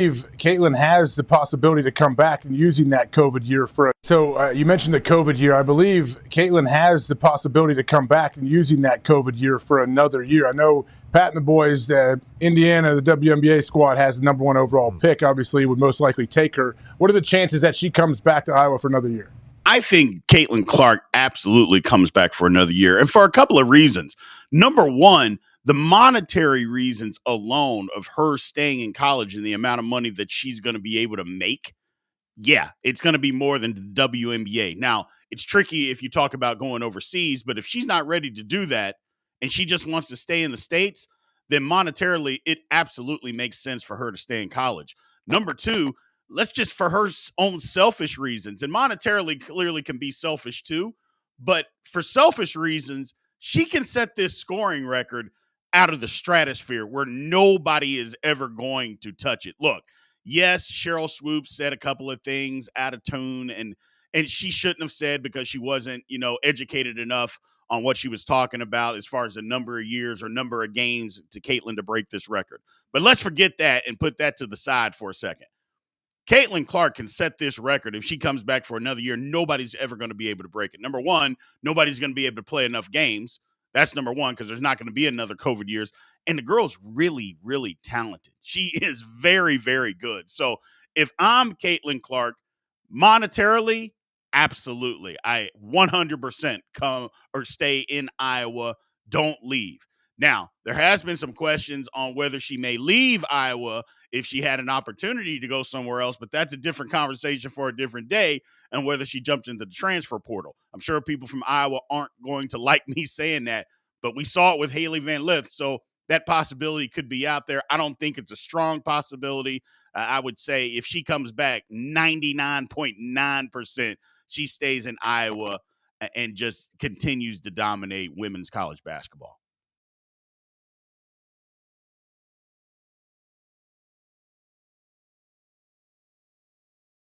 CAITLYN has the possibility to come back and using that COVID year for. So you mentioned the COVID year. I believe CAITLYN has the possibility to come back and using that COVID year for another year. I know Pat and the boys, Indiana, the WNBA squad has the number one overall pick. Obviously, would most likely take her. What are the chances that she comes back to Iowa for another year? I think CAITLYN Clark absolutely comes back for another year, and for a couple of reasons. Number one, the monetary reasons alone of her staying in college and the amount of money that she's going to be able to make. Yeah, it's going to be more than the WNBA. Now, it's tricky if you talk about going overseas, but if she's not ready to do that and she just wants to stay in the States, then monetarily, it absolutely makes sense for her to stay in college. Number two, let's just for her own selfish reasons, and monetarily clearly can be selfish too, but for selfish reasons, she can set this scoring record out of the stratosphere where nobody is ever going to touch it. Look, yes, Cheryl Swoops said a couple of things out of tune, and she shouldn't have said because she wasn't, educated enough on what she was talking about as far as the number of years or number of games to CAITLYN to break this record. But let's forget that and put that to the side for a second. CAITLYN Clark can set this record. If she comes back for another year, nobody's ever going to be able to break it. Number one, nobody's going to be able to play enough games. That's number one, because there's not going to be another COVID years. And the girl's really, really talented. She is very, very good. So if I'm CAITLYN Clark, monetarily, absolutely. I 100% come or stay in Iowa. Don't leave. Now, there has been some questions on whether she may leave Iowa if she had an opportunity to go somewhere else, but that's a different conversation for a different day, and whether she jumps into the transfer portal. I'm sure people from Iowa aren't going to like me saying that, but we saw it with Haley Van Lith, so that possibility could be out there. I don't think it's a strong possibility. I would say if she comes back, 99.9% she stays in Iowa and just continues to dominate women's college basketball.